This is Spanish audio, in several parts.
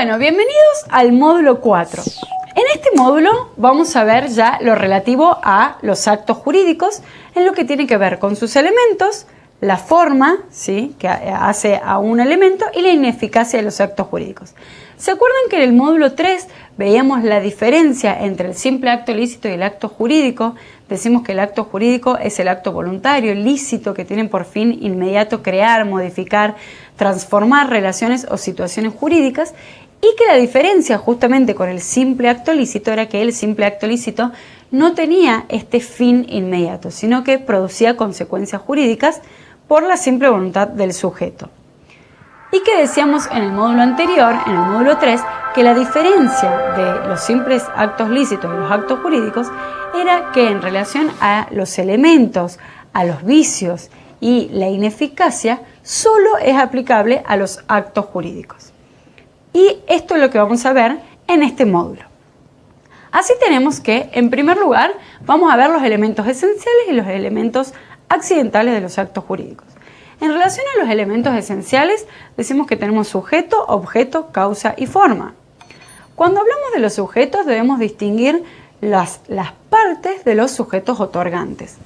Bueno, bienvenidos al módulo 4. En este módulo vamos a ver ya lo relativo a los actos jurídicos, en lo que tiene que ver con sus elementos, la forma, ¿sí?, que hace a un elemento y la ineficacia de los actos jurídicos. ¿Se acuerdan que en el módulo 3 veíamos la diferencia entre el simple acto lícito y el acto jurídico? Decimos que el acto jurídico es el acto voluntario, lícito, que tiene por fin inmediato crear, modificar, transformar relaciones o situaciones jurídicas, y que la diferencia justamente con el simple acto lícito era que el simple acto lícito no tenía este fin inmediato, sino que producía consecuencias jurídicas por la simple voluntad del sujeto. Y que decíamos en el módulo anterior, en el módulo 3, que la diferencia de los simples actos lícitos y los actos jurídicos era que en relación a los elementos, a los vicios y la ineficacia, solo es aplicable a los actos jurídicos. Y esto es lo que vamos a ver en este módulo. Así tenemos que, en primer lugar, vamos a ver los elementos esenciales y los elementos accidentales de los actos jurídicos. En relación a los elementos esenciales, decimos que tenemos sujeto, objeto, causa y forma. Cuando hablamos de los sujetos, debemos distinguir las partes de los sujetos otorgantes.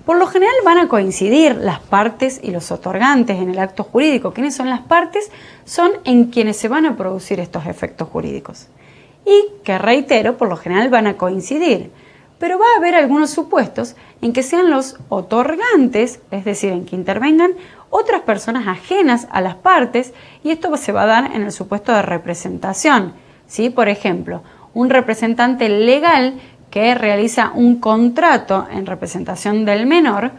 Por lo general van a coincidir las partes y los otorgantes en el acto jurídico. ¿Quiénes son las partes? Son en quienes se van a producir estos efectos jurídicos. Y que, reitero, por lo general van a coincidir. Pero va a haber algunos supuestos en que sean los otorgantes, es decir, en que intervengan otras personas ajenas a las partes, y esto se va a dar en el supuesto de representación, ¿sí? Por ejemplo, un representante legal que realiza un contrato en representación del menor,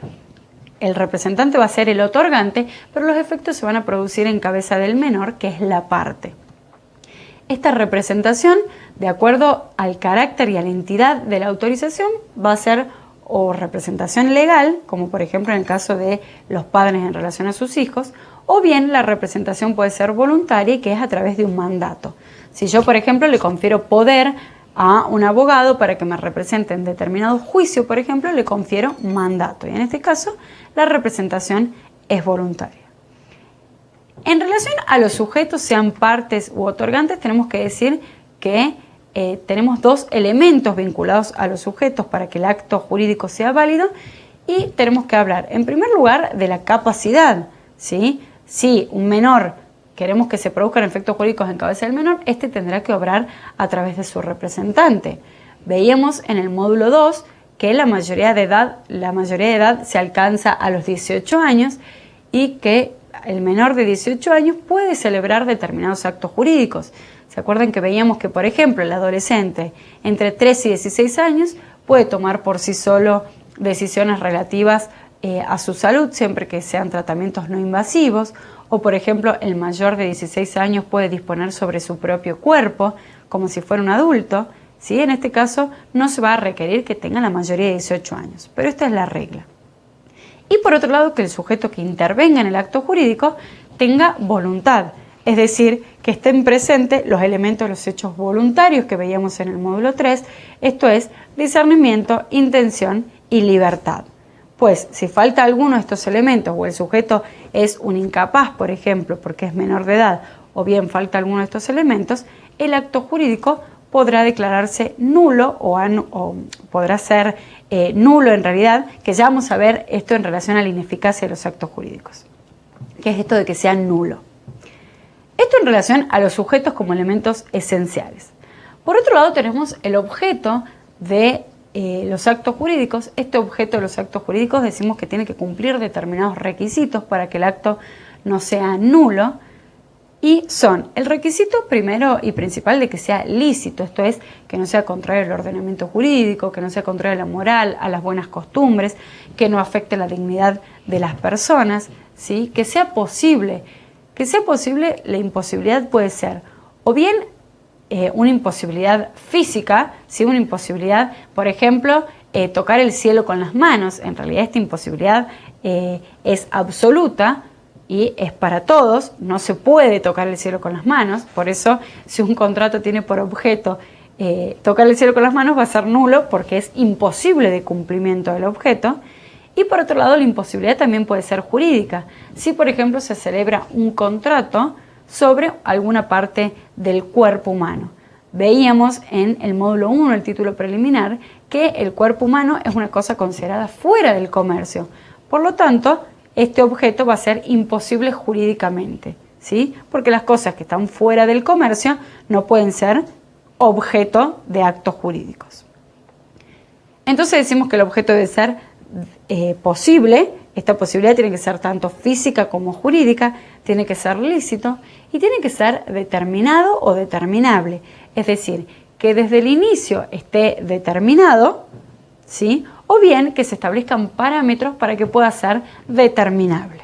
el representante va a ser el otorgante, pero los efectos se van a producir en cabeza del menor, que es la parte. Esta representación, de acuerdo al carácter y a la entidad de la autorización, va a ser o representación legal, como por ejemplo en el caso de los padres en relación a sus hijos, o bien la representación puede ser voluntaria y que es a través de un mandato. Si yo, por ejemplo, le confiero poder a un abogado para que me represente en determinado juicio, por ejemplo, le confiero mandato, y en este caso la representación es voluntaria. En relación a los sujetos, sean partes u otorgantes, tenemos que decir que tenemos dos elementos vinculados a los sujetos para que el acto jurídico sea válido, y tenemos que hablar, en primer lugar, de la capacidad, ¿sí? Si un menor queremos que se produzcan efectos jurídicos en cabeza del menor, este tendrá que obrar a través de su representante. Veíamos en el módulo 2 que la mayoría de edad se alcanza a los 18 años y que el menor de 18 años puede celebrar determinados actos jurídicos. ¿Se acuerdan que veíamos que, por ejemplo, el adolescente entre 13 y 16 años puede tomar por sí solo decisiones relativas a su salud, siempre que sean tratamientos no invasivos? O, por ejemplo, el mayor de 16 años puede disponer sobre su propio cuerpo, como si fuera un adulto, ¿sí? En este caso no se va a requerir que tenga la mayoría de 18 años, pero esta es la regla. Y por otro lado, que el sujeto que intervenga en el acto jurídico tenga voluntad, es decir, que estén presentes los elementos de los hechos voluntarios que veíamos en el módulo 3, esto es, discernimiento, intención y libertad. Pues si falta alguno de estos elementos, o el sujeto es un incapaz, por ejemplo, porque es menor de edad, o bien falta alguno de estos elementos, el acto jurídico podrá declararse nulo o podrá ser nulo en realidad, que ya vamos a ver esto en relación a la ineficacia de los actos jurídicos, que es esto de que sea nulo. Esto en relación a los sujetos como elementos esenciales. Por otro lado tenemos el objeto de los actos jurídicos. Este objeto de los actos jurídicos decimos que tiene que cumplir determinados requisitos para que el acto no sea nulo, y son el requisito primero y principal de que sea lícito, esto es, que no sea contrario al ordenamiento jurídico, que no sea contrario a la moral, a las buenas costumbres, que no afecte la dignidad de las personas, ¿sí? Que sea posible. Que sea posible, la imposibilidad puede ser o bien una imposibilidad física, ¿sí? Una imposibilidad, por ejemplo, tocar el cielo con las manos. En realidad esta imposibilidad es absoluta y es para todos, no se puede tocar el cielo con las manos. Por eso, si un contrato tiene por objeto tocar el cielo con las manos, va a ser nulo porque es imposible de cumplimiento del objeto. Y por otro lado, la imposibilidad también puede ser jurídica. Si, por ejemplo, se celebra un contrato, sobre alguna parte del cuerpo humano. Veíamos en el módulo 1, el título preliminar, que el cuerpo humano es una cosa considerada fuera del comercio. Por lo tanto, este objeto va a ser imposible jurídicamente, ¿sí? Porque las cosas que están fuera del comercio no pueden ser objeto de actos jurídicos. Entonces decimos que el objeto debe ser posible. Esta posibilidad tiene que ser tanto física como jurídica, tiene que ser lícito y tiene que ser determinado o determinable. Es decir, que desde el inicio esté determinado, ¿sí? O bien que se establezcan parámetros para que pueda ser determinable.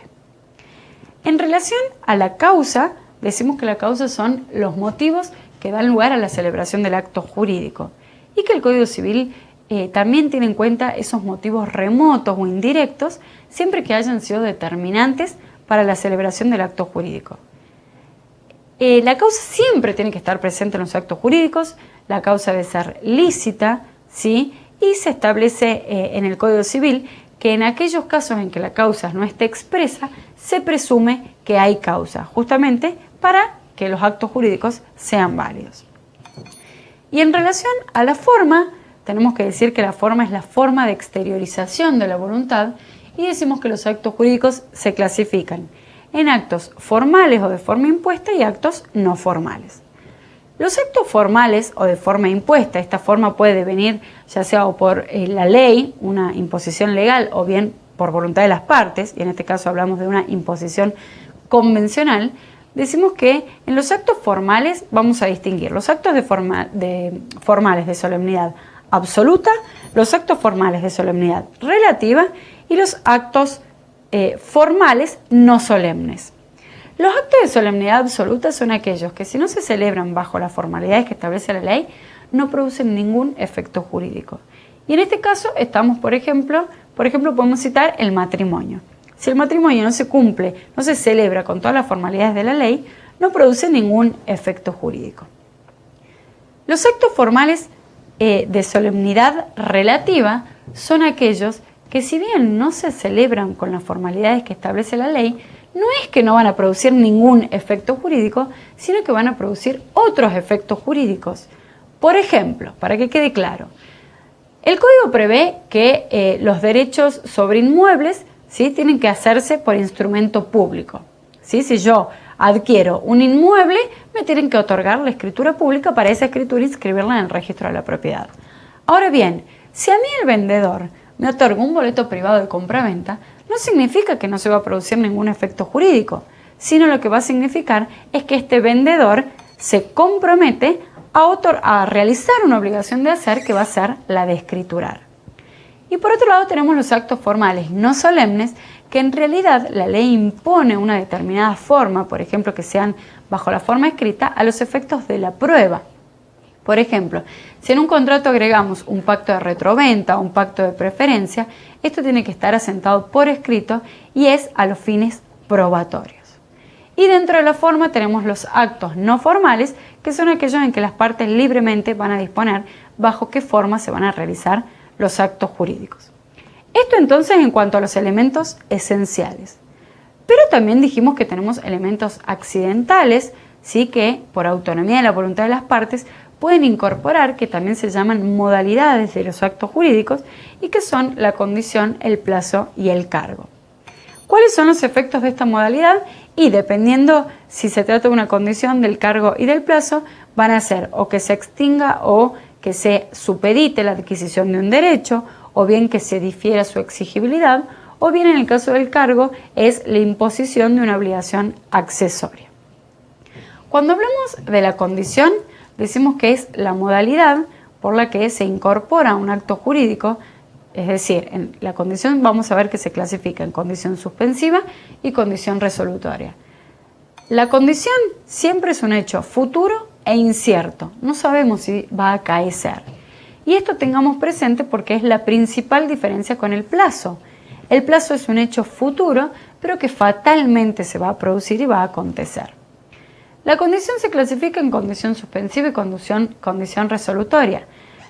En relación a la causa, decimos que la causa son los motivos que dan lugar a la celebración del acto jurídico y que el Código Civil también tiene en cuenta esos motivos remotos o indirectos siempre que hayan sido determinantes para la celebración del acto jurídico. La causa siempre tiene que estar presente en los actos jurídicos, la causa debe ser lícita, ¿sí? Y se establece en el Código Civil que en aquellos casos en que la causa no esté expresa, se presume que hay causa, justamente para que los actos jurídicos sean válidos. Y en relación a la forma, tenemos que decir que la forma es la forma de exteriorización de la voluntad y decimos que los actos jurídicos se clasifican en actos formales o de forma impuesta y actos no formales. Los actos formales o de forma impuesta, esta forma puede venir ya sea o por la ley, una imposición legal, o bien por voluntad de las partes, y en este caso hablamos de una imposición convencional. Decimos que en los actos formales vamos a distinguir los actos formales de solemnidad absoluta, los actos formales de solemnidad relativa y los actos formales no solemnes. Los actos de solemnidad absoluta son aquellos que si no se celebran bajo las formalidades que establece la ley, no producen ningún efecto jurídico. Y en este caso estamos, por ejemplo, podemos citar el matrimonio. Si el matrimonio no se cumple, no se celebra con todas las formalidades de la ley, no produce ningún efecto jurídico. Los actos formales de solemnidad relativa son aquellos que si bien no se celebran con las formalidades que establece la ley, no es que no van a producir ningún efecto jurídico, sino que van a producir otros efectos jurídicos. Por ejemplo, para que quede claro, el Código prevé que los derechos sobre inmuebles, ¿sí?, tienen que hacerse por instrumento público, ¿sí? Si yo adquiero un inmueble, me tienen que otorgar la escritura pública para esa escritura inscribirla en el registro de la propiedad. Ahora bien, si a mí el vendedor me otorga un boleto privado de compra-venta, no significa que no se va a producir ningún efecto jurídico, sino lo que va a significar es que este vendedor se compromete a realizar una obligación de hacer que va a ser la de escriturar. Y por otro lado tenemos los actos formales no solemnes, que en realidad la ley impone una determinada forma, por ejemplo, que sean bajo la forma escrita, a los efectos de la prueba. Por ejemplo, si en un contrato agregamos un pacto de retroventa o un pacto de preferencia, esto tiene que estar asentado por escrito y es a los fines probatorios. Y dentro de la forma tenemos los actos no formales, que son aquellos en que las partes libremente van a disponer bajo qué forma se van a realizar los actos jurídicos. Esto entonces en cuanto a los elementos esenciales. Pero también dijimos que tenemos elementos accidentales, sí, que por autonomía de la voluntad de las partes pueden incorporar, que también se llaman modalidades de los actos jurídicos y que son la condición, el plazo y el cargo. ¿Cuáles son los efectos de esta modalidad? Y dependiendo si se trata de una condición, del cargo y del plazo, van a ser o que se extinga o que se supedite la adquisición de un derecho, o bien que se difiera su exigibilidad, o bien en el caso del cargo es la imposición de una obligación accesoria. Cuando hablamos de la condición, decimos que es la modalidad por la que se incorpora un acto jurídico, es decir, en la condición vamos a ver que se clasifica en condición suspensiva y condición resolutoria. La condición siempre es un hecho futuro e incierto, no sabemos si va a acaecer. Y esto tengamos presente porque es la principal diferencia con el plazo. El plazo es un hecho futuro, pero que fatalmente se va a producir y va a acontecer. La condición se clasifica en condición suspensiva y condición resolutoria.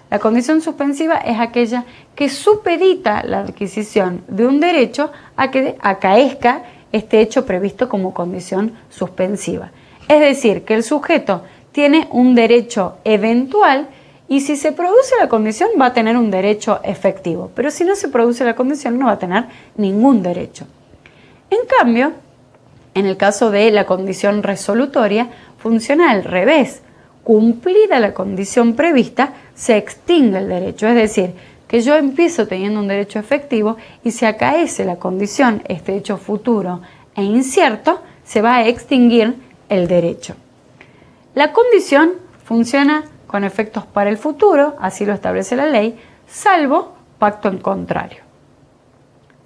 La condición suspensiva es aquella que supedita la adquisición de un derecho a que acaezca este hecho previsto como condición suspensiva. Es decir, que el sujeto tiene un derecho eventual y si se produce la condición va a tener un derecho efectivo, pero si no se produce la condición no va a tener ningún derecho. En cambio, en el caso de la condición resolutoria, funciona al revés. Cumplida la condición prevista, se extingue el derecho, es decir, que yo empiezo teniendo un derecho efectivo y si acaece la condición, este hecho futuro e incierto, se va a extinguir el derecho. La condición funciona con efectos para el futuro, así lo establece la ley, salvo pacto en contrario.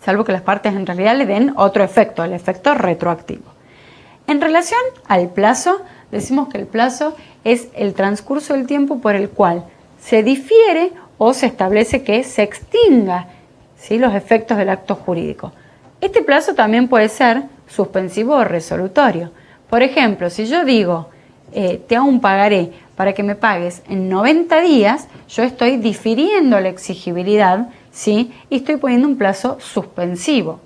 Salvo que las partes en realidad le den otro efecto, el efecto retroactivo. En relación al plazo, decimos que el plazo es el transcurso del tiempo por el cual se difiere o se establece que se extinga, ¿sí?, los efectos del acto jurídico. Este plazo también puede ser suspensivo o resolutorio. Por ejemplo, si yo digo, te hago un pagaré para que me pagues en 90 días, yo estoy difiriendo la exigibilidad, ¿sí?, y estoy poniendo un plazo suspensivo.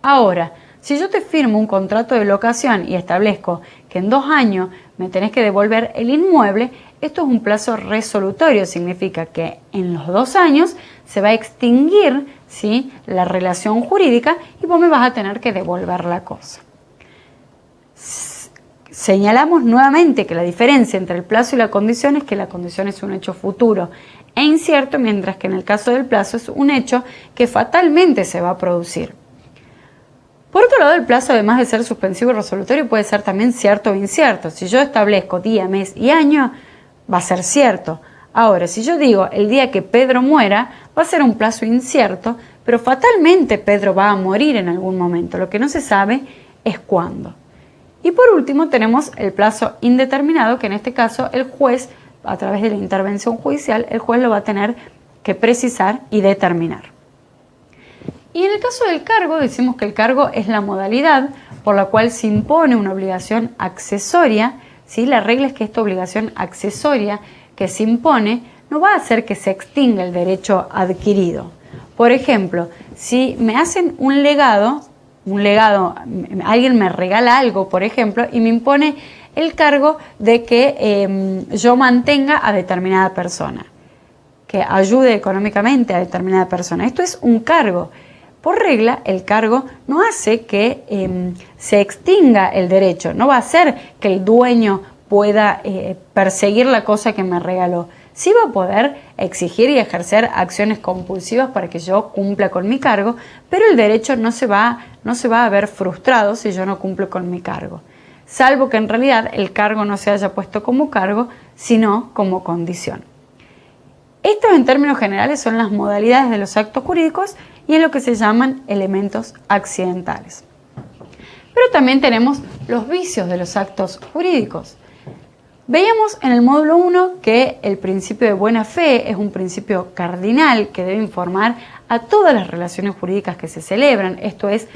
Ahora, si yo te firmo un contrato de locación y establezco que en 2 años me tenés que devolver el inmueble, esto es un plazo resolutorio, significa que en los 2 años se va a extinguir, ¿sí?, la relación jurídica y vos me vas a tener que devolver la cosa. Señalamos nuevamente que la diferencia entre el plazo y la condición es que la condición es un hecho futuro e incierto, mientras que en el caso del plazo es un hecho que fatalmente se va a producir. Por otro lado, el plazo, además de ser suspensivo y resolutorio, puede ser también cierto o incierto. Si yo establezco día, mes y año, va a ser cierto. Ahora, si yo digo el día que Pedro muera, va a ser un plazo incierto, pero fatalmente Pedro va a morir en algún momento. Lo que no se sabe es cuándo. Y por último tenemos el plazo indeterminado, que en este caso el juez, a través de la intervención judicial, el juez lo va a tener que precisar y determinar. Y en el caso del cargo, decimos que el cargo es la modalidad por la cual se impone una obligación accesoria, ¿sí? La regla es que esta obligación accesoria que se impone no va a hacer que se extinga el derecho adquirido. Por ejemplo, si me hacen un legado, alguien me regala algo, por ejemplo, y me impone el cargo de que yo mantenga a determinada persona, que ayude económicamente a determinada persona. Esto es un cargo. Por regla, el cargo no hace que se extinga el derecho, no va a hacer que el dueño pueda perseguir la cosa que me regaló. Sí va a poder exigir y ejercer acciones compulsivas para que yo cumpla con mi cargo, pero el derecho no se va a ver frustrado si yo no cumplo con mi cargo, salvo que en realidad el cargo no se haya puesto como cargo, sino como condición. Estos, en términos generales, son las modalidades de los actos jurídicos y en lo que se llaman elementos accidentales. Pero también tenemos los vicios de los actos jurídicos. Veíamos en el módulo 1 que el principio de buena fe es un principio cardinal que debe informar a todas las relaciones jurídicas que se celebran, esto es,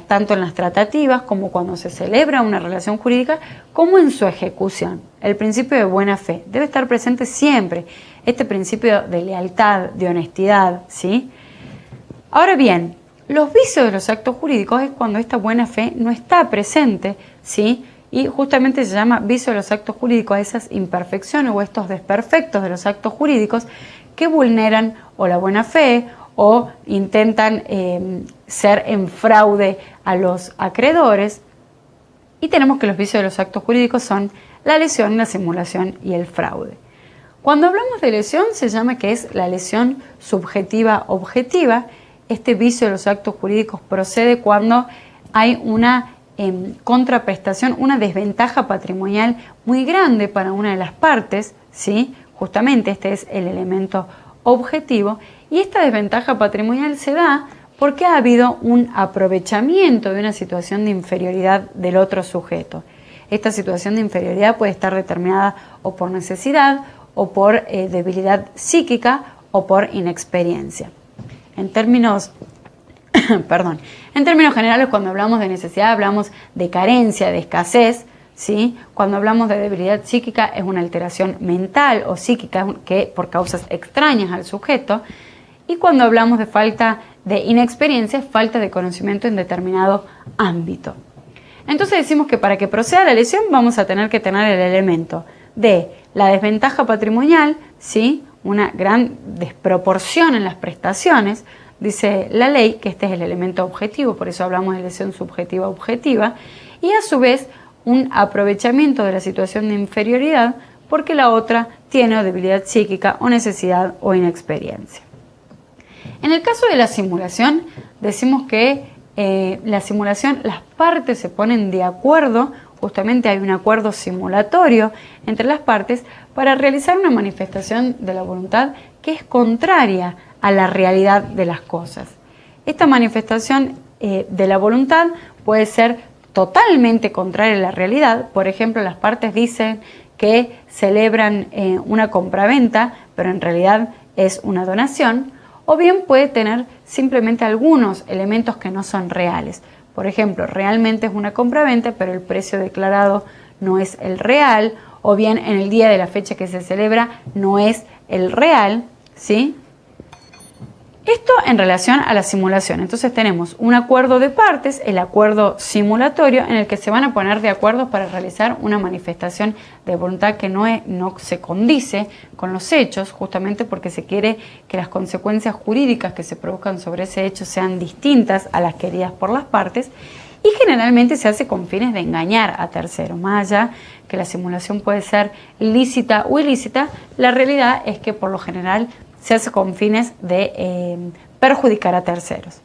tanto en las tratativas como cuando se celebra una relación jurídica, como en su ejecución. El principio de buena fe debe estar presente siempre, este principio de lealtad, de honestidad, ¿sí? Ahora bien, los vicios de los actos jurídicos es cuando esta buena fe no está presente, ¿sí? Y justamente se llama vicio de los actos jurídicos a esas imperfecciones o estos desperfectos de los actos jurídicos que vulneran o la buena fe o intentan ser en fraude a los acreedores. Y tenemos que los vicios de los actos jurídicos son la lesión, la simulación y el fraude. Cuando hablamos de lesión se llama que es la lesión subjetiva objetiva. Este vicio de los actos jurídicos procede cuando hay una contraprestación, una desventaja patrimonial muy grande para una de las partes, ¿sí? Justamente este es el elemento objetivo, y esta desventaja patrimonial se da porque ha habido un aprovechamiento de una situación de inferioridad del otro sujeto. Esta situación de inferioridad puede estar determinada o por necesidad, o por debilidad psíquica, o por inexperiencia. En términos generales, cuando hablamos de necesidad, hablamos de carencia, de escasez, ¿sí? Cuando hablamos de debilidad psíquica, es una alteración mental o psíquica que por causas extrañas al sujeto. Y cuando hablamos de falta de inexperiencia, es falta de conocimiento en determinado ámbito. Entonces decimos que para que proceda la lesión vamos a tener que tener el elemento de la desventaja patrimonial, ¿sí? Una gran desproporción en las prestaciones. Dice la ley que este es el elemento objetivo, por eso hablamos de lesión subjetiva objetiva, y a su vez un aprovechamiento de la situación de inferioridad porque la otra tiene o debilidad psíquica o necesidad o inexperiencia. En el caso de la simulación, decimos que la simulación, las partes se ponen de acuerdo, justamente hay un acuerdo simulatorio entre las partes para realizar una manifestación de la voluntad que es contraria a la realidad de las cosas. Esta manifestación de la voluntad puede ser totalmente contraria a la realidad. Por ejemplo, las partes dicen que celebran una compraventa, pero en realidad es una donación, o bien puede tener simplemente algunos elementos que no son reales. Por ejemplo, realmente es una compraventa, pero el precio declarado no es el real, o bien en el día de la fecha que se celebra no es el real, ¿sí? Esto en relación a la simulación. Entonces tenemos un acuerdo de partes, el acuerdo simulatorio, en el que se van a poner de acuerdo para realizar una manifestación de voluntad que no se condice con los hechos, justamente porque se quiere que las consecuencias jurídicas que se produzcan sobre ese hecho sean distintas a las queridas por las partes, y generalmente se hace con fines de engañar a terceros. Más allá que la simulación puede ser lícita o ilícita, la realidad es que por lo general se hace con fines de perjudicar a terceros.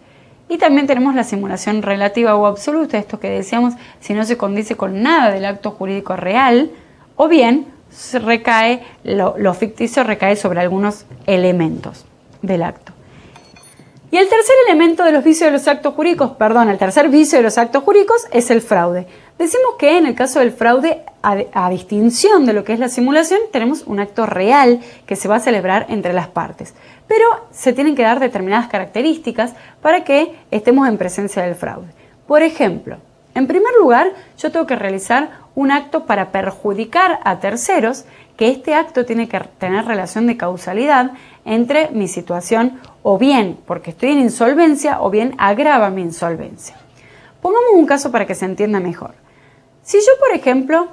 Y también tenemos la simulación relativa o absoluta, esto que decíamos, si no se condice con nada del acto jurídico real, o bien lo ficticio recae sobre algunos elementos del acto. Y el tercer elemento de los vicios de los actos jurídicos, el tercer vicio de los actos jurídicos es el fraude. Decimos que en el caso del fraude, a distinción de lo que es la simulación, tenemos un acto real que se va a celebrar entre las partes. Pero se tienen que dar determinadas características para que estemos en presencia del fraude. Por ejemplo, en primer lugar, yo tengo que realizar un acto para perjudicar a terceros, que este acto tiene que tener relación de causalidad entre mi situación, o bien porque estoy en insolvencia, o bien agrava mi insolvencia. Pongamos un caso para que se entienda mejor. Si yo, por ejemplo,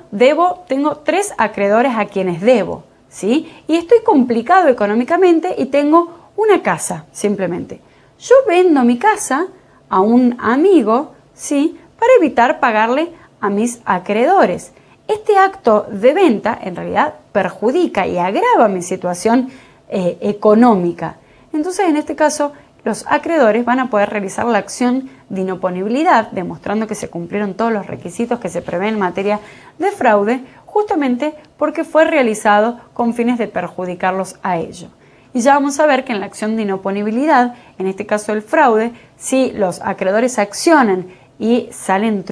tengo 3 acreedores a quienes debo, ¿sí? Y estoy complicado económicamente y tengo una casa, simplemente. Yo vendo mi casa a un amigo, ¿sí? Para evitar pagarle a mis acreedores. Este acto de venta, en realidad, perjudica y agrava mi situación económica. Entonces, en este caso, los acreedores van a poder realizar la acción de inoponibilidad, demostrando que se cumplieron todos los requisitos que se prevén en materia de fraude, justamente porque fue realizado con fines de perjudicarlos a ellos. Y ya vamos a ver que en la acción de inoponibilidad, en este caso el fraude, si los acreedores accionan y salen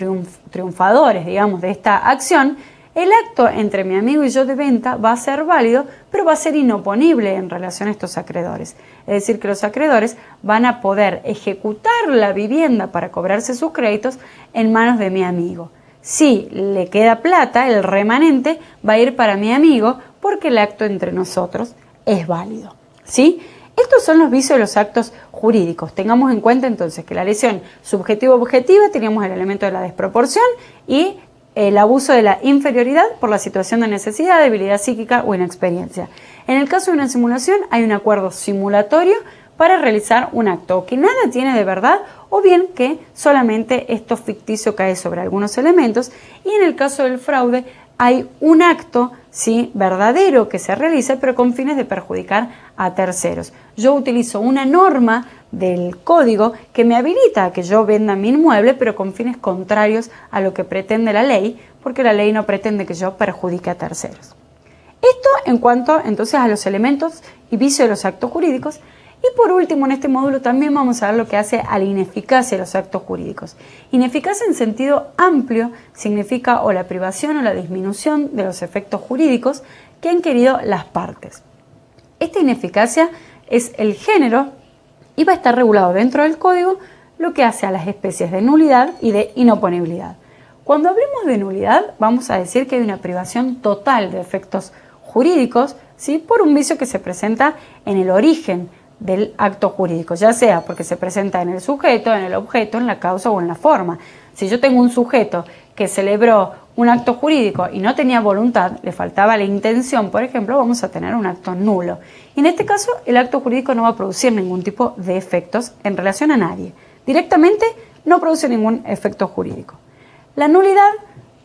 triunfadores, digamos, de esta acción, el acto entre mi amigo y yo de venta va a ser válido, pero va a ser inoponible en relación a estos acreedores. Es decir, que los acreedores van a poder ejecutar la vivienda para cobrarse sus créditos en manos de mi amigo. Si le queda plata, el remanente va a ir para mi amigo porque el acto entre nosotros es válido, ¿sí? Estos son los vicios de los actos jurídicos. Tengamos en cuenta entonces que la lesión subjetiva-objetiva teníamos el elemento de la desproporción y el abuso de la inferioridad por la situación de necesidad, debilidad psíquica o inexperiencia. En el caso de una simulación hay un acuerdo simulatorio para realizar un acto que nada tiene de verdad o bien que solamente esto ficticio cae sobre algunos elementos, y en el caso del fraude hay un acto, sí, verdadero que se realiza pero con fines de perjudicar a terceros. Yo utilizo una norma del código que me habilita a que yo venda mi inmueble pero con fines contrarios a lo que pretende la ley, porque la ley no pretende que yo perjudique a terceros. Esto en cuanto entonces a los elementos y vicios de los actos jurídicos. Y por último, en este módulo también vamos a ver lo que hace a la ineficacia de los actos jurídicos. Ineficacia en sentido amplio significa o la privación o la disminución de los efectos jurídicos que han querido las partes. Esta ineficacia es el género y va a estar regulado dentro del código, lo que hace a las especies de nulidad y de inoponibilidad. Cuando hablemos de nulidad, vamos a decir que hay una privación total de efectos jurídicos, ¿sí? Por un vicio que se presenta en el origen del acto jurídico, ya sea porque se presenta en el sujeto, en el objeto, en la causa o en la forma. Si yo tengo un sujeto que celebró un acto jurídico y no tenía voluntad, le faltaba la intención, por ejemplo, vamos a tener un acto nulo. Y en este caso, el acto jurídico no va a producir ningún tipo de efectos en relación a nadie. Directamente no produce ningún efecto jurídico. La nulidad,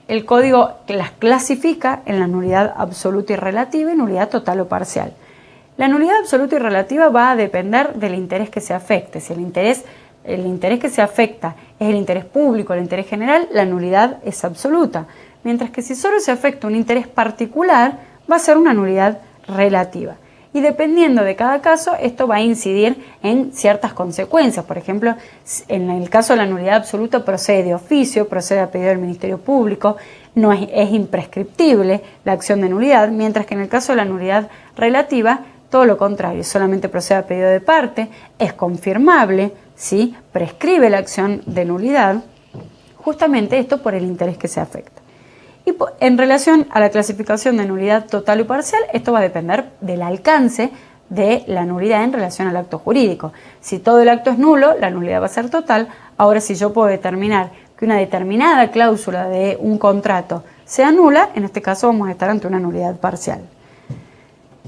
el código las clasifica en la nulidad absoluta y relativa y nulidad total o parcial. La nulidad absoluta y relativa va a depender del interés que se afecte. Si el interés que se afecta es el interés público, el interés general, la nulidad es absoluta. Mientras que si solo se afecta un interés particular, va a ser una nulidad relativa. Y dependiendo de cada caso, esto va a incidir en ciertas consecuencias. Por ejemplo, en el caso de la nulidad absoluta procede de oficio, procede a pedido del Ministerio Público, no es imprescriptible la acción de nulidad, mientras que en el caso de la nulidad relativa, todo lo contrario, solamente procede a pedido de parte, es confirmable, ¿sí? Prescribe la acción de nulidad, justamente esto por el interés que se afecta. Y en relación a la clasificación de nulidad total o parcial, esto va a depender del alcance de la nulidad en relación al acto jurídico. Si todo el acto es nulo, la nulidad va a ser total. Ahora, si yo puedo determinar que una determinada cláusula de un contrato sea nula, en este caso vamos a estar ante una nulidad parcial.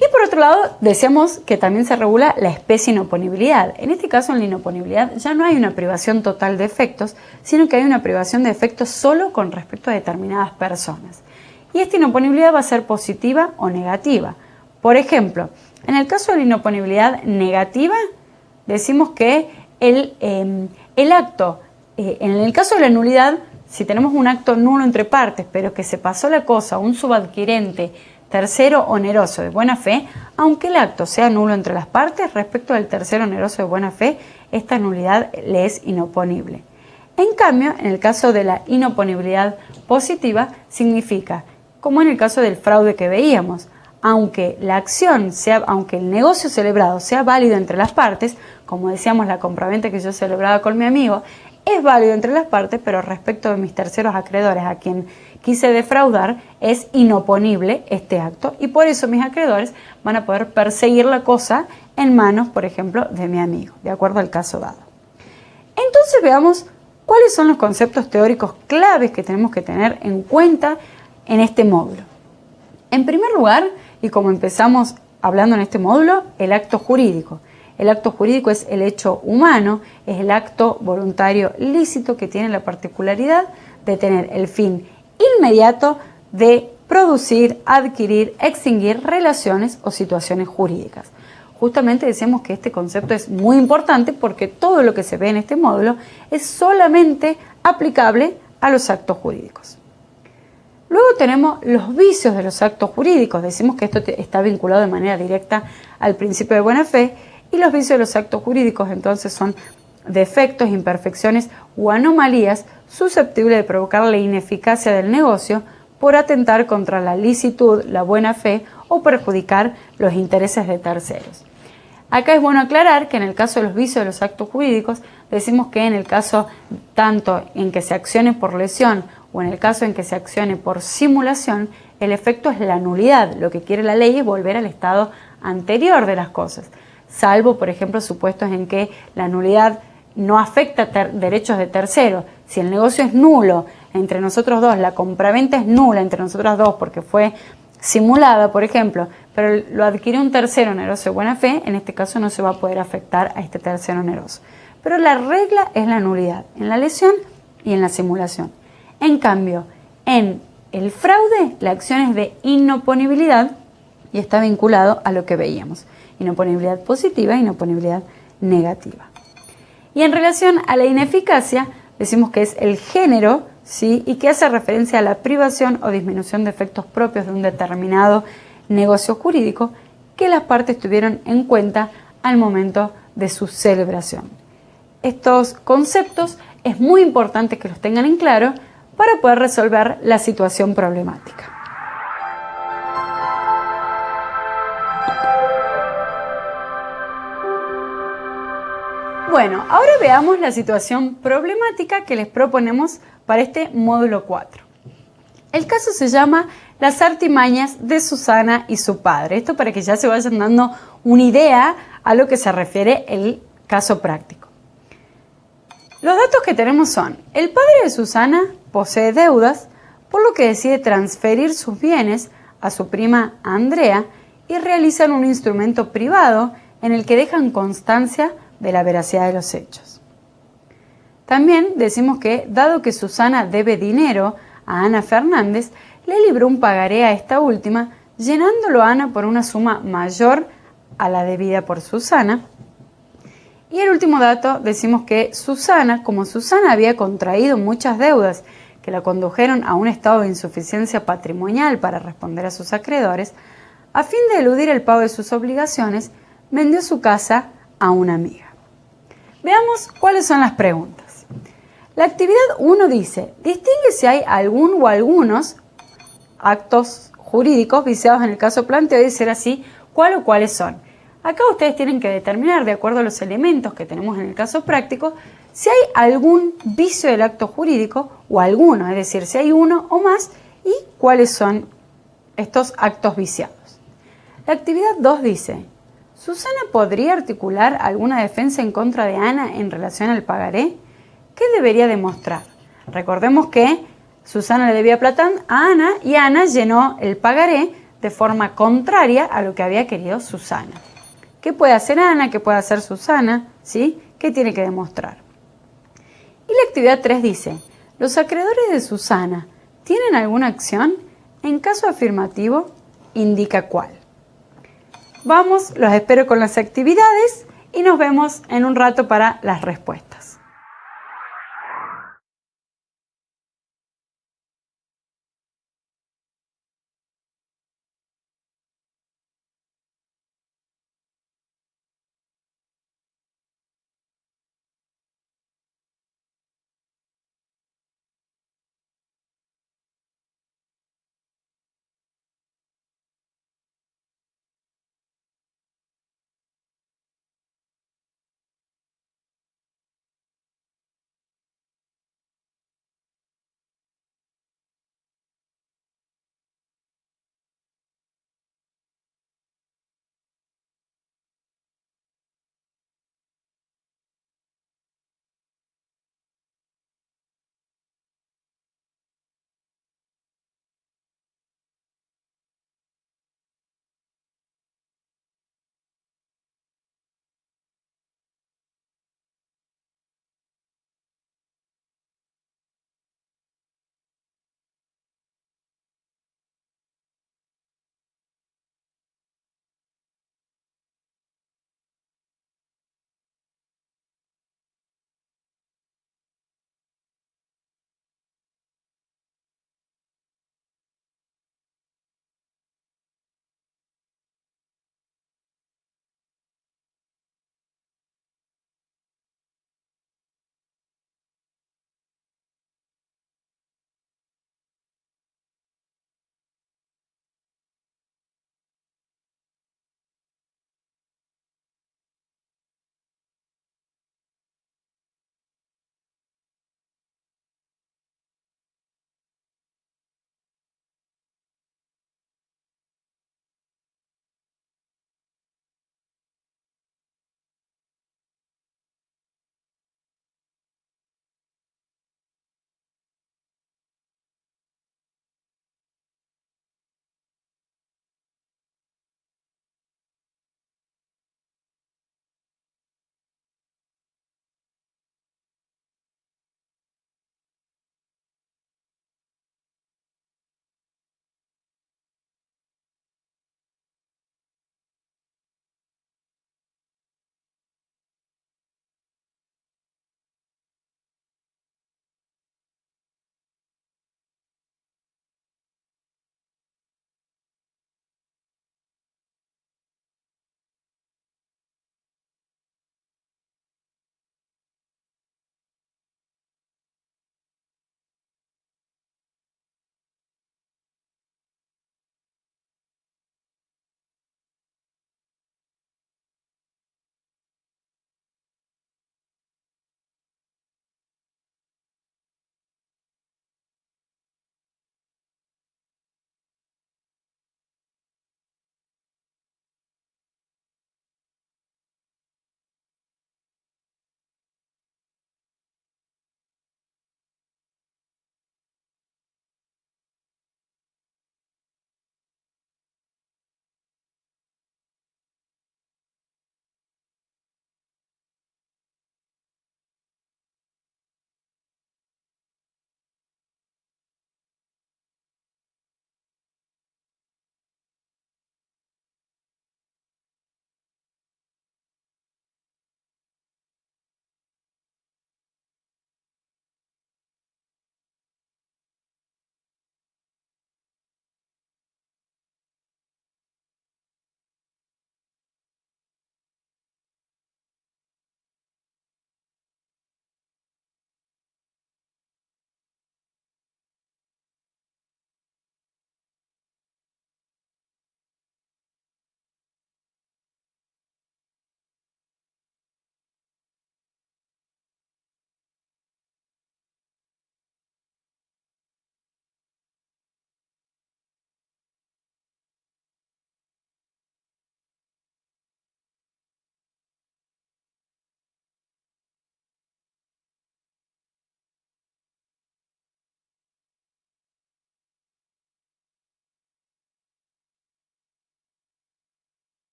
Y por otro lado, decíamos que también se regula la especie inoponibilidad. En este caso, en la inoponibilidad ya no hay una privación total de efectos, sino que hay una privación de efectos solo con respecto a determinadas personas. Y esta inoponibilidad va a ser positiva o negativa. Por ejemplo, en el caso de la inoponibilidad negativa, decimos que el acto, en el caso de la nulidad, si tenemos un acto nulo entre partes, pero que se pasó la cosa a un subadquirente tercero oneroso de buena fe, aunque el acto sea nulo entre las partes, respecto del tercero oneroso de buena fe, esta nulidad le es inoponible. En cambio, en el caso de la inoponibilidad positiva, significa, como en el caso del fraude que veíamos, aunque el negocio celebrado sea válido entre las partes, como decíamos la compraventa que yo celebraba con mi amigo, es válido entre las partes, pero respecto de mis terceros acreedores a quien quise defraudar, es inoponible este acto y por eso mis acreedores van a poder perseguir la cosa en manos, por ejemplo, de mi amigo, de acuerdo al caso dado. Entonces veamos cuáles son los conceptos teóricos claves que tenemos que tener en cuenta en este módulo. En primer lugar, y como empezamos hablando en este módulo, el acto jurídico. El acto jurídico es el hecho humano, es el acto voluntario lícito que tiene la particularidad de tener el fin inmediato de producir, adquirir, extinguir relaciones o situaciones jurídicas. Justamente decíamos que este concepto es muy importante porque todo lo que se ve en este módulo es solamente aplicable a los actos jurídicos. Luego tenemos los vicios de los actos jurídicos. Decimos que esto está vinculado de manera directa al principio de buena fe y los vicios de los actos jurídicos entonces son defectos, imperfecciones o anomalías susceptibles de provocar la ineficacia del negocio por atentar contra la licitud, la buena fe o perjudicar los intereses de terceros. Acá es bueno aclarar que en el caso de los vicios de los actos jurídicos, decimos que en el caso tanto en que se accione por lesión o en el caso en que se accione por simulación, el efecto es la nulidad. Lo que quiere la ley es volver al estado anterior de las cosas, salvo, por ejemplo, supuestos en que la nulidad no afecta derechos de terceros. Si el negocio es nulo entre nosotros dos, la compraventa es nula entre nosotros dos porque fue simulada, por ejemplo, pero lo adquirió un tercero oneroso de buena fe, en este caso no se va a poder afectar a este tercero oneroso. Pero la regla es la nulidad, en la lesión y en la simulación. En cambio, en el fraude, la acción es de inoponibilidad y está vinculado a lo que veíamos. Inoponibilidad positiva e inoponibilidad negativa. Y en relación a la ineficacia, decimos que es el género, ¿sí? Y que hace referencia a la privación o disminución de efectos propios de un determinado negocio jurídico que las partes tuvieron en cuenta al momento de su celebración. Estos conceptos es muy importante que los tengan en claro para poder resolver la situación problemática. Bueno, ahora veamos la situación problemática que les proponemos para este módulo 4. El caso se llama Las artimañas de Susana y su padre. Esto para que ya se vayan dando una idea a lo que se refiere el caso práctico. Los datos que tenemos son, el padre de Susana posee deudas, por lo que decide transferir sus bienes a su prima Andrea y realizan un instrumento privado en el que dejan constancia de la veracidad de los hechos. También decimos que, dado que Susana debe dinero a Ana Fernández, le libró un pagaré a esta última, llenándolo a Ana por una suma mayor a la debida por Susana. Y el último dato, decimos que Susana, como Susana había contraído muchas deudas que la condujeron a un estado de insuficiencia patrimonial para responder a sus acreedores, a fin de eludir el pago de sus obligaciones, vendió su casa a una amiga. Veamos cuáles son las preguntas. La actividad 1 dice, distingue si hay algún o algunos actos jurídicos viciados en el caso planteado y ser así, cuál o cuáles son. Acá ustedes tienen que determinar, de acuerdo a los elementos que tenemos en el caso práctico, si hay algún vicio del acto jurídico o alguno, es decir, si hay uno o más y cuáles son estos actos viciados. La actividad 2 dice, ¿Susana podría articular alguna defensa en contra de Ana en relación al pagaré? ¿Qué debería demostrar? Recordemos que Susana le debía plata a Ana y Ana llenó el pagaré de forma contraria a lo que había querido Susana. ¿Qué puede hacer Ana? ¿Qué puede hacer Susana? ¿Sí? ¿Qué tiene que demostrar? Y la actividad 3 dice, ¿los acreedores de Susana tienen alguna acción? En caso afirmativo, indica cuál. Vamos, los espero con las actividades y nos vemos en un rato para las respuestas.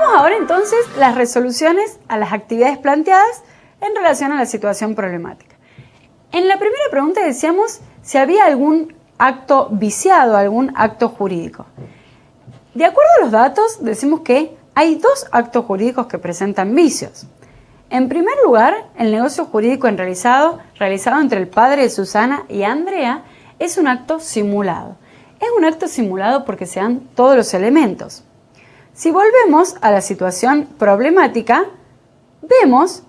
Veamos ahora entonces las resoluciones a las actividades planteadas en relación a la situación problemática. En la primera pregunta decíamos si había algún acto viciado, algún acto jurídico. De acuerdo a los datos, decimos que hay dos actos jurídicos que presentan vicios. En primer lugar, el negocio jurídico realizado entre el padre de Susana y Andrea es un acto simulado. Es un acto simulado porque se dan todos los elementos. Si volvemos a la situación problemática, vemos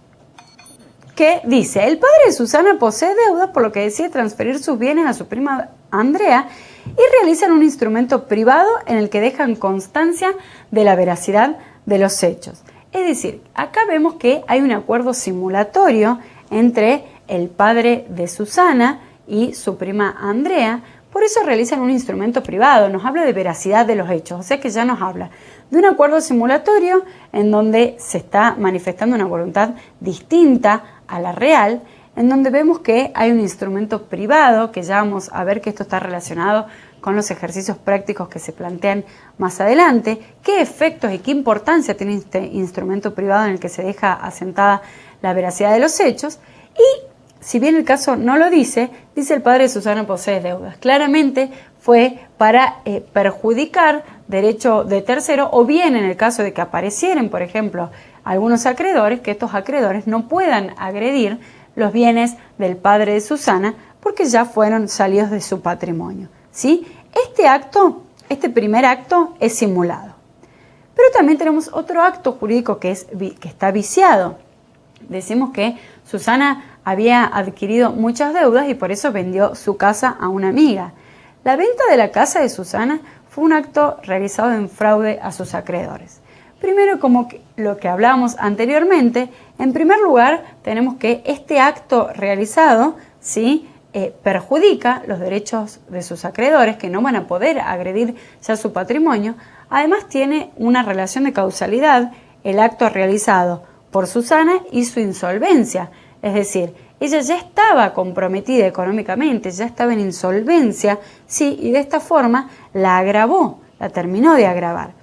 que dice, el padre de Susana posee deudas por lo que decide transferir sus bienes a su prima Andrea y realizan un instrumento privado en el que dejan constancia de la veracidad de los hechos. Es decir, acá vemos que hay un acuerdo simulatorio entre el padre de Susana y su prima Andrea, por eso realizan un instrumento privado, nos habla de veracidad de los hechos, o sea que ya nos habla de un acuerdo simulatorio en donde se está manifestando una voluntad distinta a la real, en donde vemos que hay un instrumento privado, que ya vamos a ver que esto está relacionado con los ejercicios prácticos que se plantean más adelante, qué efectos y qué importancia tiene este instrumento privado en el que se deja asentada la veracidad de los hechos, y si bien el caso no lo dice el padre de Susana posee deudas. Claramente fue para perjudicar derecho de tercero, o bien en el caso de que aparecieran, por ejemplo, algunos acreedores, que estos acreedores no puedan agredir los bienes del padre de Susana porque ya fueron salidos de su patrimonio, ¿sí? Este primer acto es simulado. Pero también tenemos otro acto jurídico que está viciado. Decimos que Susana había adquirido muchas deudas y por eso vendió su casa a una amiga. La venta de la casa de Susana fue un acto realizado en fraude a sus acreedores. Primero, como lo que hablábamos anteriormente, en primer lugar tenemos que este acto realizado, ¿sí?, perjudica los derechos de sus acreedores, que no van a poder agredir ya su patrimonio. Además tiene una relación de causalidad el acto realizado por Susana y su insolvencia, es decir, ella ya estaba comprometida económicamente, ya estaba en insolvencia, sí, y de esta forma la agravó, la terminó de agravar.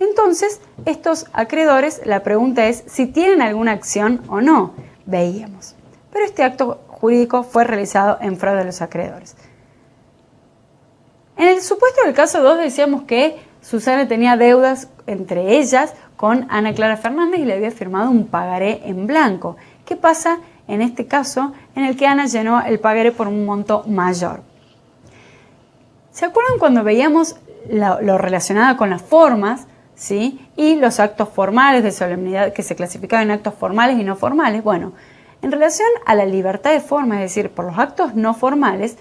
Entonces, estos acreedores, la pregunta es si tienen alguna acción o no, veíamos. Pero este acto jurídico fue realizado en fraude a los acreedores. En el supuesto del caso 2 decíamos que Susana tenía deudas, entre ellas con Ana Clara Fernández, y le había firmado un pagaré en blanco. ¿Qué pasa en este caso en el que Ana llenó el pagaré por un monto mayor? ¿Se acuerdan cuando veíamos lo relacionado con las formas, ¿sí?, y los actos formales de solemnidad que se clasificaban en actos formales y no formales? Bueno, en relación a la libertad de forma, es decir, por los actos no formales,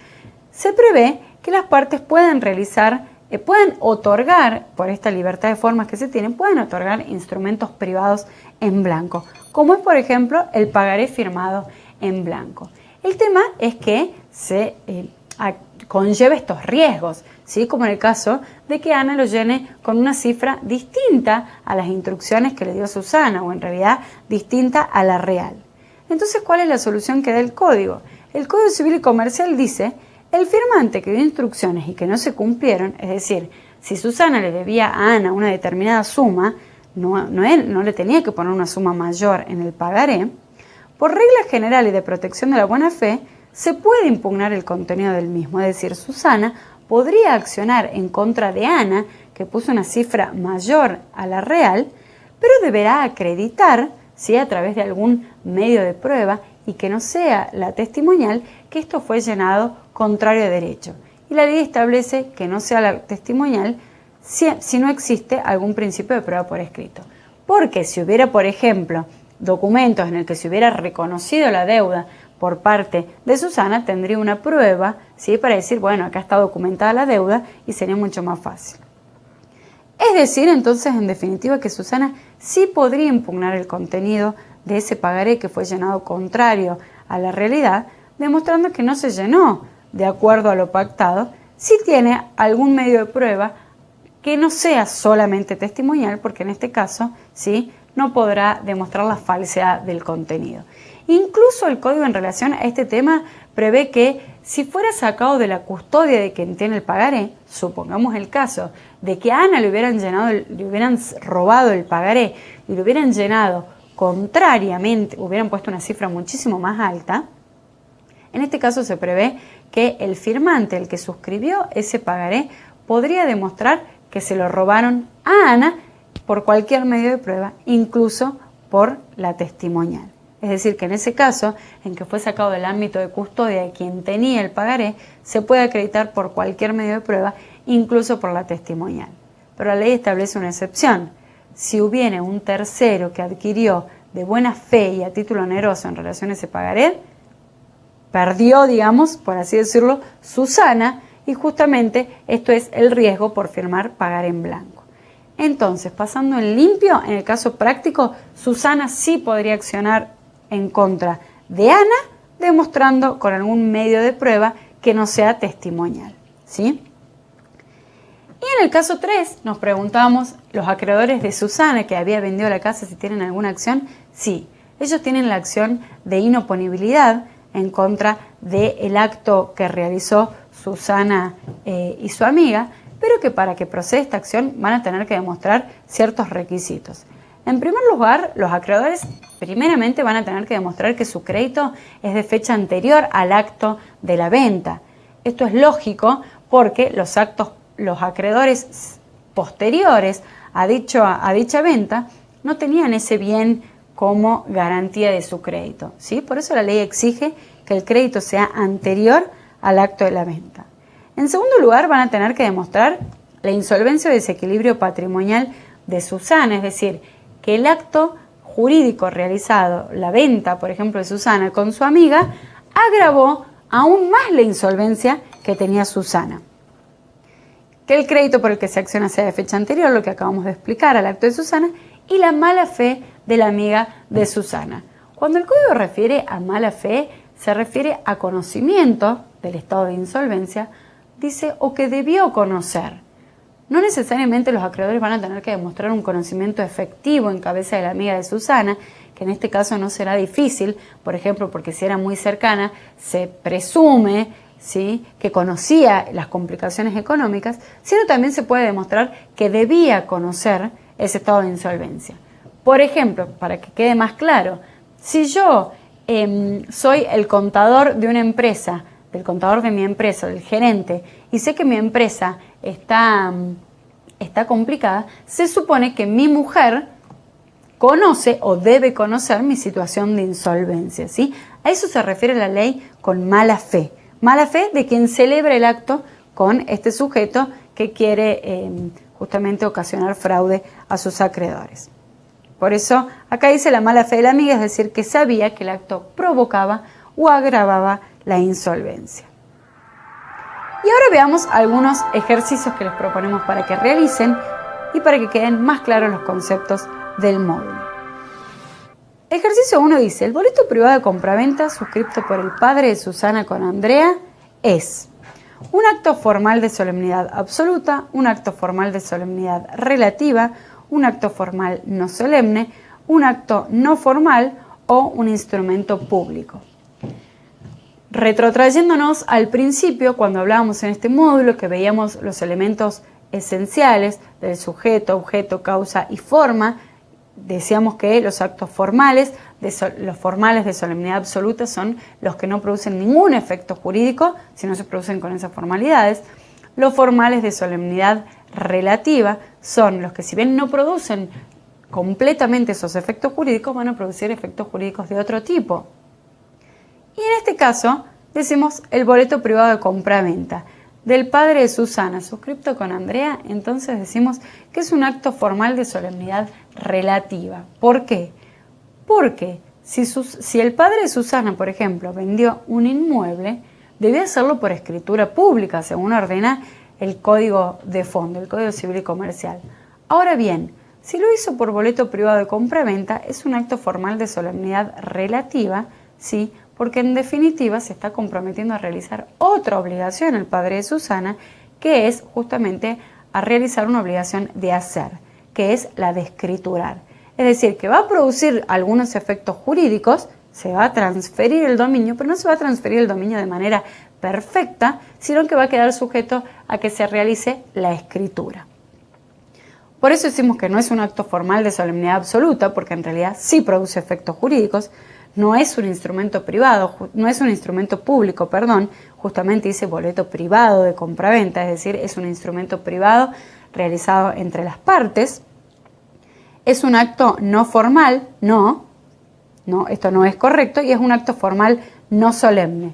se prevé que las partes pueden otorgar, por esta libertad de formas que se tienen, pueden otorgar instrumentos privados en blanco, como es por ejemplo el pagaré firmado en blanco. El tema es que se conlleva estos riesgos, ¿sí?, como en el caso de que Ana lo llene con una cifra distinta a las instrucciones que le dio Susana, o en realidad distinta a la real. Entonces, ¿cuál es la solución que da el Código? El Código Civil y Comercial dice: el firmante que dio instrucciones y que no se cumplieron, es decir, si Susana le debía a Ana una determinada suma, no le tenía que poner una suma mayor en el pagaré, por regla general y de protección de la buena fe, se puede impugnar el contenido del mismo. Es decir, Susana podría accionar en contra de Ana, que puso una cifra mayor a la real, pero deberá acreditar, ¿sí?, a través de algún medio de prueba, y que no sea la testimonial, que esto fue llenado contrario a derecho. Y la ley establece que no sea la testimonial si no existe algún principio de prueba por escrito. Porque si hubiera, por ejemplo, documentos en el que se hubiera reconocido la deuda por parte de Susana, tendría una prueba, ¿sí?, para decir, bueno, acá está documentada la deuda, y sería mucho más fácil. Es decir, entonces, en definitiva, que Susana sí podría impugnar el contenido de ese pagaré que fue llenado contrario a la realidad, demostrando que no se llenó de acuerdo a lo pactado, si tiene algún medio de prueba que no sea solamente testimonial, porque en este caso, ¿sí?, no podrá demostrar la falsedad del contenido. Incluso el Código, en relación a este tema, prevé que si fuera sacado de la custodia de quien tiene el pagaré, supongamos el caso de que a Ana le hubieran robado el pagaré y le hubieran llenado contrariamente, hubieran puesto una cifra muchísimo más alta, en este caso se prevé que el firmante, el que suscribió ese pagaré, podría demostrar que se lo robaron a Ana por cualquier medio de prueba, incluso por la testimonial. Es decir, que en ese caso, en que fue sacado del ámbito de custodia de quien tenía el pagaré, se puede acreditar por cualquier medio de prueba, incluso por la testimonial. Pero la ley establece una excepción. Si hubiera un tercero que adquirió de buena fe y a título oneroso en relación a ese pagaré, perdió, digamos, por así decirlo, Susana, y justamente esto es el riesgo por firmar pagaré en blanco. Entonces, pasando en limpio, en el caso práctico, Susana sí podría accionar en contra de Ana, demostrando con algún medio de prueba que no sea testimonial, ¿sí? Y en el caso 3 nos preguntamos, ¿los acreedores de Susana que había vendido la casa si tienen alguna acción? Sí, ellos tienen la acción de inoponibilidad en contra del acto que realizó Susana y su amiga, pero que para que proceda esta acción van a tener que demostrar ciertos requisitos. En primer lugar, los acreedores primeramente van a tener que demostrar que su crédito es de fecha anterior al acto de la venta. Esto es lógico porque los acreedores posteriores a dicha venta no tenían ese bien como garantía de su crédito, ¿sí? Por eso la ley exige que el crédito sea anterior al acto de la venta. En segundo lugar, van a tener que demostrar la insolvencia o desequilibrio patrimonial de Susana, es decir, que el acto jurídico realizado, la venta, por ejemplo, de Susana con su amiga, agravó aún más la insolvencia que tenía Susana. Que el crédito por el que se acciona sea de fecha anterior, lo que acabamos de explicar al acto de Susana, y la mala fe de la amiga de Susana. Cuando el código refiere a mala fe, se refiere a conocimiento del estado de insolvencia, dice, o que debió conocer. No necesariamente los acreedores van a tener que demostrar un conocimiento efectivo en cabeza de la amiga de Susana, que en este caso no será difícil, por ejemplo, porque si era muy cercana, se presume, ¿sí?, que conocía las complicaciones económicas, sino también se puede demostrar que debía conocer ese estado de insolvencia. Por ejemplo, para que quede más claro, si yo soy el contador de una empresa, del contador de mi empresa, del gerente, y sé que mi empresa está complicada, se supone que mi mujer conoce o debe conocer mi situación de insolvencia, ¿sí? A eso se refiere la ley con mala fe. Mala fe de quien celebra el acto con este sujeto que quiere justamente ocasionar fraude a sus acreedores. Por eso, acá dice la mala fe de la amiga, es decir, que sabía que el acto provocaba o agravaba la insolvencia. Y ahora veamos algunos ejercicios que les proponemos para que realicen y para que queden más claros los conceptos del módulo. Ejercicio 1 dice, el boleto privado de compraventa suscrito por el padre de Susana con Andrea es un acto formal de solemnidad absoluta, un acto formal de solemnidad relativa, un acto formal no solemne, un acto no formal o un instrumento público. Retrotrayéndonos al principio, cuando hablábamos en este módulo, que veíamos los elementos esenciales del sujeto, objeto, causa y forma, decíamos que los actos formales, los formales de solemnidad absoluta son los que no producen ningún efecto jurídico, si no se producen con esas formalidades. Los formales de solemnidad relativa son los que, si bien no producen completamente esos efectos jurídicos, van a producir efectos jurídicos de otro tipo. Y en este caso, decimos el boleto privado de compra-venta del padre de Susana, suscripto con Andrea, entonces decimos que es un acto formal de solemnidad relativa. ¿Por qué? Porque si el padre de Susana, por ejemplo, vendió un inmueble, debía hacerlo por escritura pública, según ordena el Código de Fondo, el Código Civil y Comercial. Ahora bien, si lo hizo por boleto privado de compra-venta, es un acto formal de solemnidad relativa, ¿sí?, porque en definitiva se está comprometiendo a realizar otra obligación el padre de Susana, que es justamente a realizar una obligación de hacer, que es la de escriturar. Es decir, que va a producir algunos efectos jurídicos, se va a transferir el dominio, pero no se va a transferir el dominio de manera perfecta, sino que va a quedar sujeto a que se realice la escritura. Por eso decimos que no es un acto formal de solemnidad absoluta, porque en realidad sí produce efectos jurídicos, no es un instrumento privado, no es un instrumento público, justamente dice boleto privado de compraventa, es decir, es un instrumento privado realizado entre las partes. Es un acto no formal, no, esto no es correcto, y es un acto formal no solemne.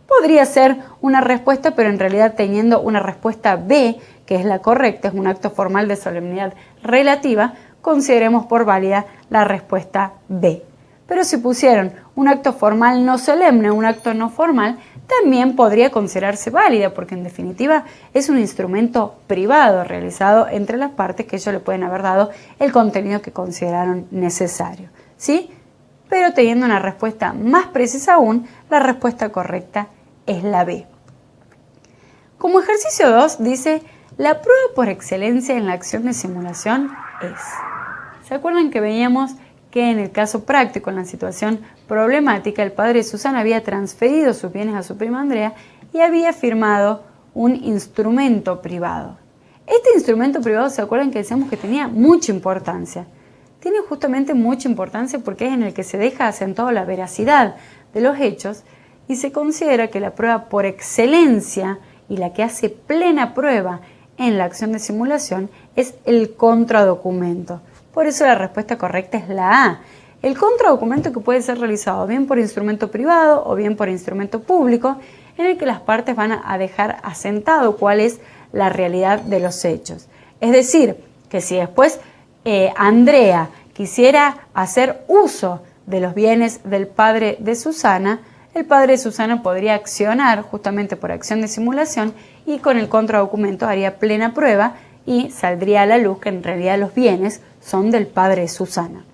Podría ser una respuesta, pero en realidad teniendo una respuesta B, que es la correcta, es un acto formal de solemnidad relativa, consideremos por válida la respuesta B. Pero si pusieron un acto formal no solemne, un acto no formal, también podría considerarse válida, porque en definitiva es un instrumento privado realizado entre las partes que ellos le pueden haber dado el contenido que consideraron necesario, ¿sí? Pero teniendo una respuesta más precisa aún, la respuesta correcta es la B. Como ejercicio 2 dice, la prueba por excelencia en la acción de simulación es. ¿Se acuerdan que veíamos que en el caso práctico, en la situación problemática, el padre de Susana había transferido sus bienes a su prima Andrea y había firmado un instrumento privado? Este instrumento privado, ¿se acuerdan que decíamos que tenía mucha importancia? Tiene justamente mucha importancia porque es en el que se deja asentado la veracidad de los hechos y se considera que la prueba por excelencia y la que hace plena prueba en la acción de simulación es el contradocumento. Por eso la respuesta correcta es la A. El contradocumento que puede ser realizado bien por instrumento privado o bien por instrumento público, en el que las partes van a dejar asentado cuál es la realidad de los hechos. Es decir, que si después Andrea quisiera hacer uso de los bienes del padre de Susana, el padre de Susana podría accionar justamente por acción de simulación y con el contradocumento haría plena prueba y saldría a la luz que en realidad los bienes son del padre de Susana,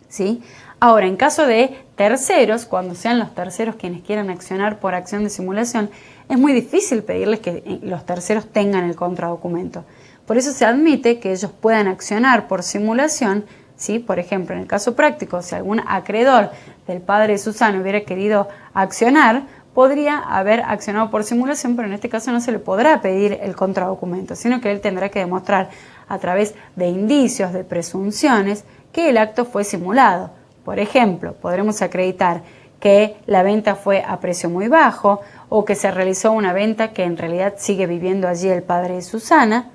¿sí? Ahora, en caso de terceros, cuando sean los terceros quienes quieran accionar por acción de simulación, es muy difícil pedirles que los terceros tengan el contradocumento. Por eso se admite que ellos puedan accionar por simulación, ¿sí? Por ejemplo, en el caso práctico, si algún acreedor del padre de Susana hubiera querido accionar, podría haber accionado por simulación, pero en este caso no se le podrá pedir el contradocumento, sino que él tendrá que demostrar a través de indicios, de presunciones, que el acto fue simulado. Por ejemplo, podremos acreditar que la venta fue a precio muy bajo o que se realizó una venta que en realidad sigue viviendo allí el padre de Susana,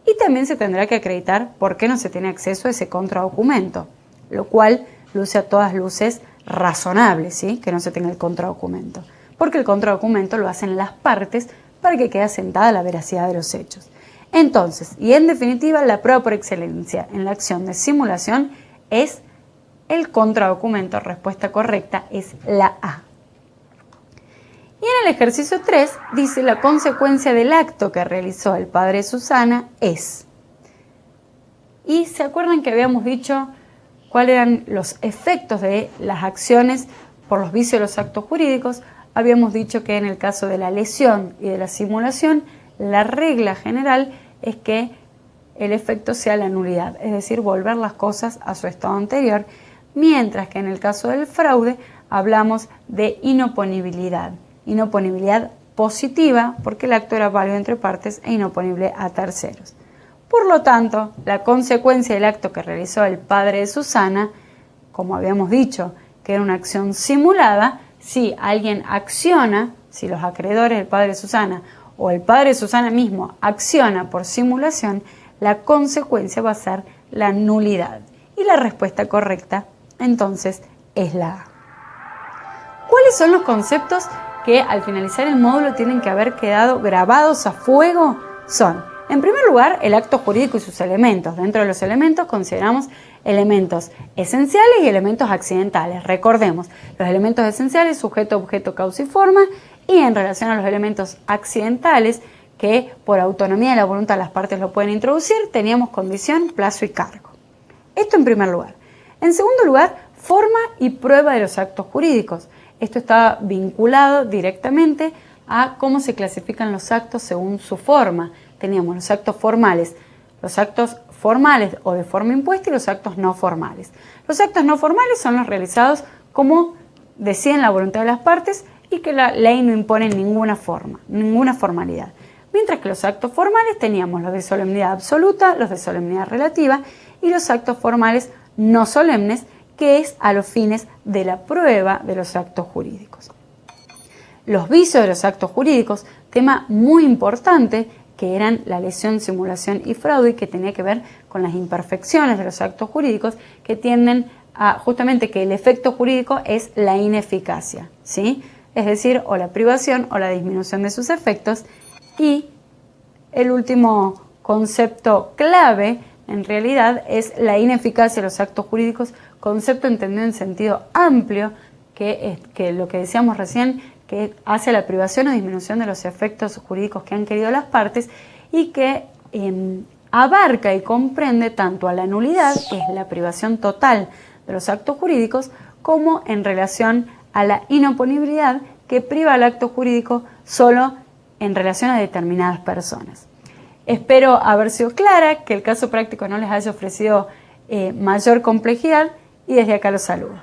y también se tendrá que acreditar por qué no se tiene acceso a ese contradocumento, lo cual luce a todas luces razonable, ¿sí? Que no se tenga el contradocumento, porque el contradocumento lo hacen las partes para que quede asentada la veracidad de los hechos. Entonces, y en definitiva, la prueba por excelencia en la acción de simulación es el contradocumento. Respuesta correcta es la A. Y en el ejercicio 3 dice la consecuencia del acto que realizó el padre de Susana es. Y se acuerdan que habíamos dicho cuáles eran los efectos de las acciones por los vicios de los actos jurídicos. Habíamos dicho que en el caso de la lesión y de la simulación, la regla general es que el efecto sea la nulidad, es decir, volver las cosas a su estado anterior, mientras que en el caso del fraude hablamos de inoponibilidad positiva, porque el acto era válido entre partes e inoponible a terceros. Por lo tanto, la consecuencia del acto que realizó el padre de Susana, como habíamos dicho, que era una acción simulada, si alguien acciona, si los acreedores del padre de Susana o el padre de Susana mismo acciona por simulación, la consecuencia va a ser la nulidad. Y la respuesta correcta, entonces, es la A. ¿Cuáles son los conceptos que al finalizar el módulo tienen que haber quedado grabados a fuego? Son, en primer lugar, el acto jurídico y sus elementos. Dentro de los elementos consideramos elementos esenciales y elementos accidentales. Recordemos, los elementos esenciales, sujeto, objeto, causa y forma, y en relación a los elementos accidentales, que por autonomía de la voluntad las partes lo pueden introducir, teníamos condición, plazo y cargo. Esto en primer lugar. En segundo lugar, forma y prueba de los actos jurídicos. Esto está vinculado directamente a cómo se clasifican los actos según su forma. Teníamos los actos formales o de forma impuesta y los actos no formales. Los actos no formales son los realizados como deciden la voluntad de las partes y que la ley no impone ninguna forma, ninguna formalidad. Mientras que los actos formales teníamos los de solemnidad absoluta, los de solemnidad relativa y los actos formales no solemnes, que es a los fines de la prueba de los actos jurídicos. Los vicios de los actos jurídicos, tema muy importante, que eran la lesión, simulación y fraude, y que tenía que ver con las imperfecciones de los actos jurídicos, que tienden a justamente que el efecto jurídico es la ineficacia, ¿sí? Es decir, o la privación o la disminución de sus efectos. Y el último concepto clave, en realidad, es la ineficacia de los actos jurídicos, concepto entendido en sentido amplio, que lo que decíamos recién, que hace la privación o disminución de los efectos jurídicos que han querido las partes y que abarca y comprende tanto a la nulidad, que es la privación total de los actos jurídicos, como en relación a la inoponibilidad, que priva al acto jurídico solo en relación a determinadas personas. Espero haber sido clara, que el caso práctico no les haya ofrecido mayor complejidad y desde acá los saludo.